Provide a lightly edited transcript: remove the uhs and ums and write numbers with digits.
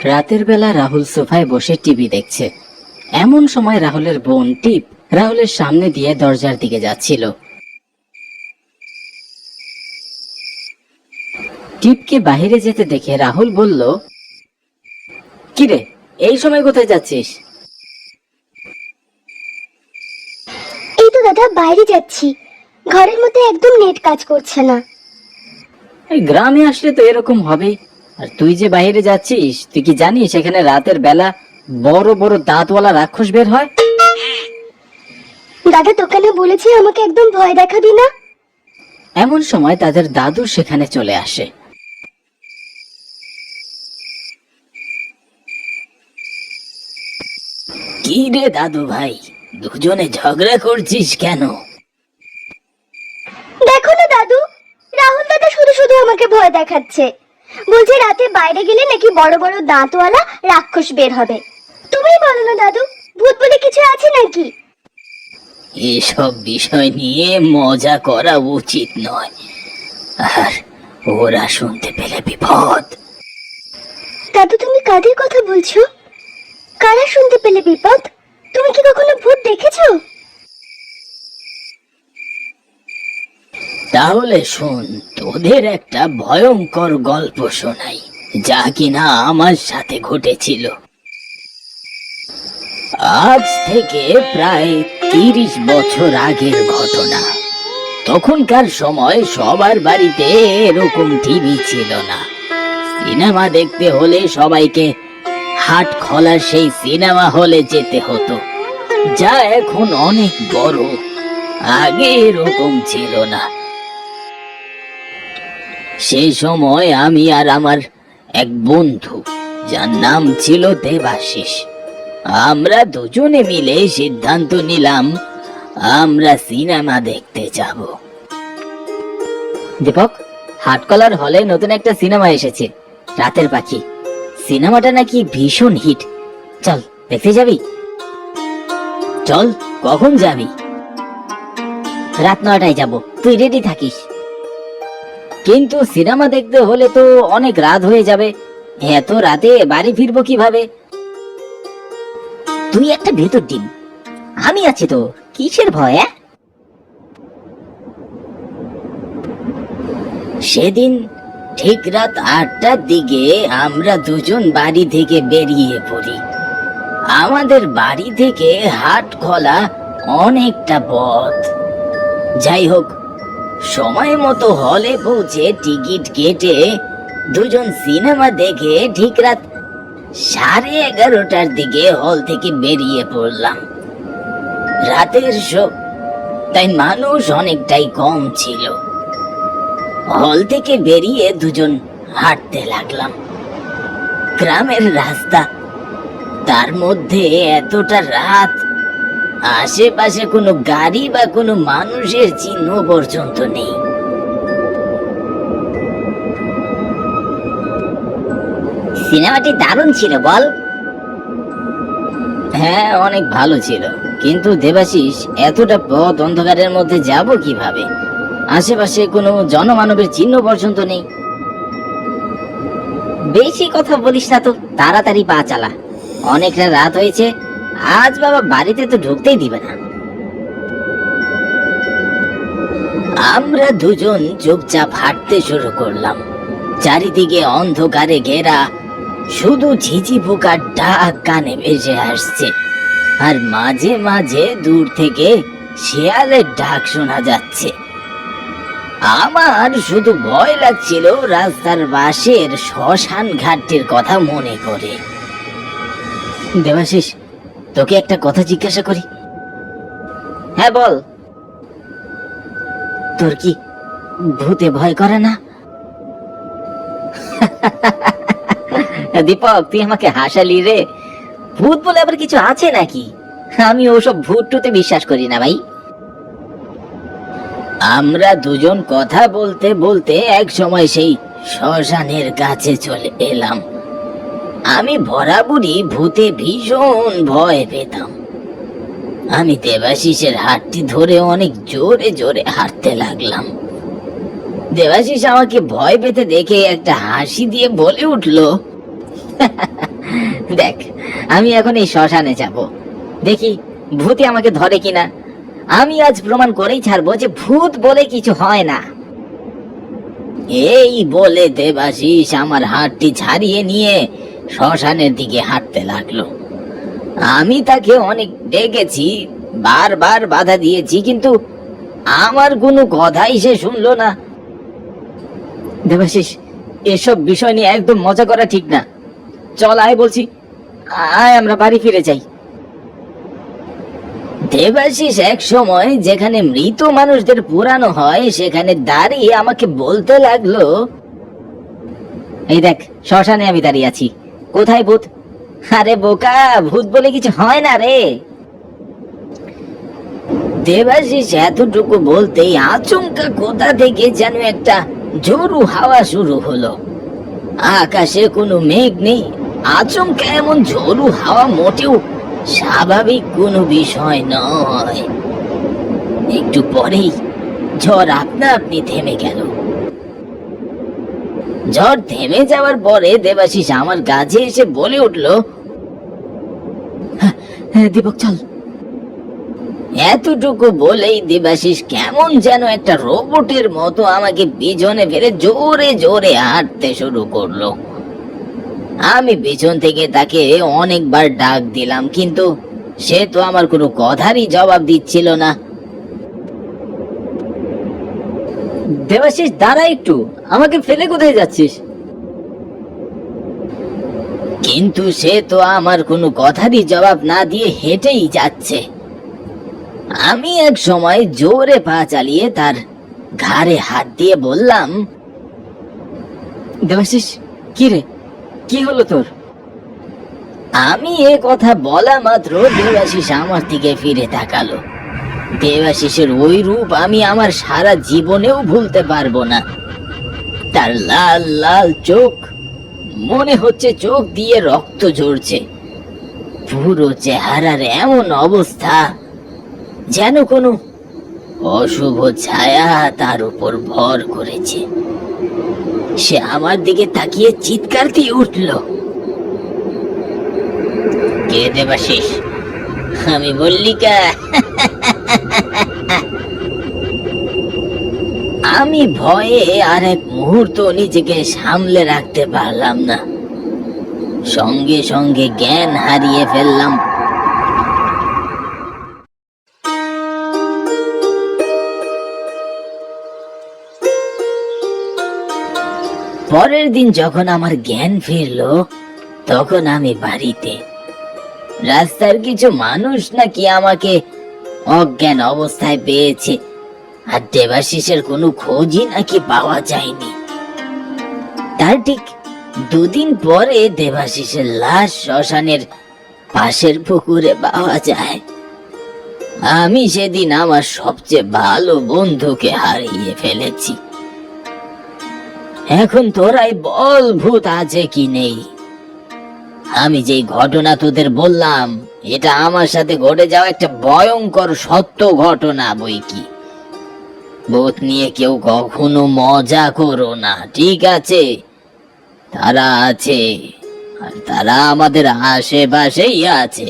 রাতের বেলা রাহুল সোফায় বসে টিভি দেখছে। এমন সময় রাহুলের বোন টিপ রাহুলের সামনে দিয়ে দরজার দিকে যাচ্ছিল। টিপকে বাহিরে যেতে দেখে রাহুল বলল, কিরে, এই সময় কোথায় যাচ্ছিস? এই তো দাদা, বাইরে যাচ্ছি। ঘরের মধ্যে একদম নেট কাজ করছে না। এই গ্রামে আসলে তো এরকম হবেই। আর তুই যে বাইরে যাচ্ছিস, তুই কি জানিস এখানে রাতের বেলা বড় বড় দাঁতওয়ালা রাক্ষস বের হয়? দাদা, তোকে না বলেছি আমাকে একদম ভয় দেখাবি না। এমন সময় তাদের দাদু সেখানে চলে আসে। কি রে দাদু ভাই, দুজনে ঝগড়া করছিস কেন? দেখো না দাদু, রাহুল দাদা শুধু শুধু আমাকে ভয় দেখাচ্ছে। বলছে রাতে বাইরে গেলে নাকি বড় বড় দাঁতওয়ালা রাক্ষস বের হবে। তুমি বলো না দাদু, ভূত বলে কিছু আছে নাকি? এসব বিষয় নিয়ে মজা করা উচিত নয়, আর ওরা শুনতে পেলে বিপদ। দাদু, তুমি কাদের কথা বলছো? কারা শুনতে পেলে বিপদ? তুমি কি কখনো ভূত দেখেছো? তাহলে শোন, তোদের একটা ভয়ঙ্কর গল্প শোনাই, যা কিনা আমার সাথে ঘটেছিল। আজ থেকে প্রায় 30 বছর আগের ঘটনা। তখনকার সময় সবার বাড়িতে এরকম টিভি ছিল না। সিনেমা দেখতে হলে সবাইকে হাটখোলার সেই সিনেমা হলে যেতে হতো, যা এখন অনেক বড়। আগে এরকম ছিল না। সেই সময় আমি আর আমার এক বন্ধু, যার নাম ছিল দেবাশিস, আমরা দুজনে মিলে সিদ্ধান্ত নিলাম আমরা সিনেমা দেখতে যাব। দীপক, হাটকলার হলে নতুন একটা সিনেমা এসেছে, রাতের পাখি। সিনেমাটা নাকি ভীষণ হিট। চল, দেখতে যাবি? চল, কখন যাবি? রাত 9টায় যাব, তুই রেডি থাকিস। কিন্তু সিনেমা দেখতে হলে তো অনেক রাত হয়ে যাবে, এত রাতে বাড়ি ফিরবো কিভাবে? তুই একটা ভেতর ডিম, আমি আছি তো, কিসের ভয়? সেদিন ঠিক রাত 8টার দিকে আমরা দুজন বাড়ি থেকে বেরিয়ে পড়ি। আমাদের বাড়ি থেকে হাটখোলা অনেকটা পথ। যাই হোক, সময় মতো হলে পৌঁছে টিকিট কেটে দুজন সিনেমা দেখে ঠিক রাত 11:30টার দিকে হল থেকে বেরিয়ে পড়লাম। রাতের শো, তাই মানুষ অনেকটাই কম ছিল। হল থেকে বেরিয়ে দুজন হাঁটতে লাগলাম। গ্রামের রাস্তা, তার মধ্যে এতটা রাত, আশেপাশে কোনো গাড়ি বা কোনো মানুষের চিহ্ন পর্যন্ত নেই। সিনেমাটি দারুণ ছিল, বল? হ্যাঁ, অনেক ভালো ছিল, কিন্তু দেবাশিস, এতটা পথ অন্ধকারের মধ্যে যাব কিভাবে? আশেপাশে কোনো জনমানবের চিহ্ন পর্যন্ত নেই। বেশি কথা বলিস না তো, তাড়াতাড়ি পা চালা, অনেকটা রাত হয়েছে। আজ বাবা বাড়িতে তো ঢুকতেই দিবে না। আমরা দুজন চুপচাপ হাঁটতে শুরু করলাম। চারিদিকে অন্ধকারে ঘেরা, শুধু ঝিঝি পোকার ডাক কানে ভেসে আসছে, আর মাঝে মাঝে দূর থেকে শেয়ালের ডাক শোনা যাচ্ছে। আমার শুধু ভয় লাগছিল রাস্তার পাশের শ্মশান ঘাটটির কথা মনে করে। দেবাশিস, তোকে একটা কথা জিজ্ঞাসা করি? হ্যাঁ, বল। তোর কি ভূতে ভয় করে না? দীপক, তুই আমাকে হাসালি রে। ভূত বলে আবার কিছু আছে নাকি? আমি ওসব ভূত টুতে বিশ্বাস করি না ভাই। আমরা দুজন কথা বলতে বলতে এক সময় সেই শ্মশানের কাছে চলে এলাম। আমি বরাবরই ভূতে ভীষণ ভয় পেতাম। আমি দেবাশিসের হাতটি ধরে অনেক জোরে জোরে হাঁটতে লাগলাম। দেবাশিস আমাকে ভয় পেতে দেখে একটা হাসি দিয়ে বলে উঠল, দেখ, আমি এখন এই শ্মশানে যাব, দেখি ভূতে আমাকে ধরে কিনা। আমি আজ প্রমাণ করেই ছাড়বো যে ভূত বলে কিছু হয় না। এই বলে দেবাশিস আমার হাতটি ছাড়িয়ে নিয়ে শ্মশানের দিকে হাঁটতে লাগলো। আমি তাকে অনেক ডেকেছি, বারবার বাধা দিয়েছি, কিন্তু আমার কোনো কথাই সে শুনলো না। দেবাশিস, এসব বিষয় নিয়ে একদম মজা করা ঠিক না। চল আয় বলছি, আয় আমরা বাড়ি ফিরে যাই। দেবাশিস এক সময় যেখানে মৃত মানুষদের পুরানো হয় সেখানে দাঁড়িয়ে আমাকে বলতে লাগলো, এই দেখ শ্মশানে আমি দাঁড়িয়ে আছি, কোথায় ভূত? আরে বোকা, ভূত বলে কিছু হয় না রে। দেবাশিস এতটুকু বলতেই আচমকা কোথা থেকে যেন একটা ঝোড়ো হাওয়া শুরু হলো। আকাশে কোনো মেঘ নেই, আচমকা এমন ঝোড়ো হাওয়া মোটেও স্বাভাবিক কোনো বিষয় নয়। একটু পরেই ঝড় আপনা আপনি থেমে গেল। ঝড় থেমে যাওয়ার পরে দেবাশিস আমার কাছে এসে বলে উঠলো, হ্যাঁ দীপক চল। এতটুকু বলেই দেবাশিস কেমন যেন একটা রোবটের মতো আমাকে পিছনে ফেলে জোরে জোরে হাঁটতে শুরু করলো। আমি পিছন থেকে তাকে অনেকবার ডাক দিলাম, কিন্তু সে তো আমার কোনো কথারই জবাব দিচ্ছিল না। দেবাশিস দাঁড়া একটু, আমাকে ফেলে কোথায় যাচ্ছিস? কিন্তু সে তো আমার কোনো কথারই জবাব না দিয়ে হেঁটেই যাচ্ছে। আমি এক সময় জোরে পা চালিয়ে তার ঘাড়ে হাত দিয়ে বললাম, দেবাশিস কি রে, কি হলো তোর? আমি এ কথা বলা মাত্র দেবাশিস আমার দিকে ফিরে তাকালো। দেবাশিসের ওই রূপ আমি আমার সারা জীবনেও ভুলতে পারবো না। তার লাল লাল চোখ, মনে হচ্ছে চোখ দিয়ে রক্ত ঝরছে। পুরো চেহারার এমন অবস্থা যেন কোনো অশুভ ছায়া তার উপর ভর করেছে। সে আমার দিকে তাকিয়ে চিৎকার দিয়ে উঠল, কে দেবাশিস? আমি মল্লিকা। আমি ভয়ে আর এক মুহূর্ত নিজেকে সামলে রাখতে পারলাম না, সঙ্গে সঙ্গে জ্ঞান হারিয়ে ফেললাম। পরের দিন যখন আমার জ্ঞান ফিরলো তখন আমি বাড়িতে। রাস্তার কিছু মানুষ নাকি আমাকে অজ্ঞান অবস্থায় পেয়েছে, আর দেবাশিসের কোনো খোঁজই নাকি পাওয়া যায়নি। তার ঠিক দুদিন পরে দেবাশিসের লাশ শ্মশানের পাশের পুকুরে পাওয়া যায়। আমি সেদিন আমার সবচেয়ে ভালো বন্ধুকে হারিয়ে ফেলেছি। এখন তোরাই বল ভূত আছে কি নেই। আমি যেই ঘটনা তোদের বললাম এটা আমার সাথে ঘটে যাওয়া একটা ভয়ঙ্কর সত্য ঘটনা বই কি। ভূত নিয়ে কেউ কখনো মজা করো না, ঠিক আছে? তারা আছে, আর তারা আমাদের আশেপাশেই আছে।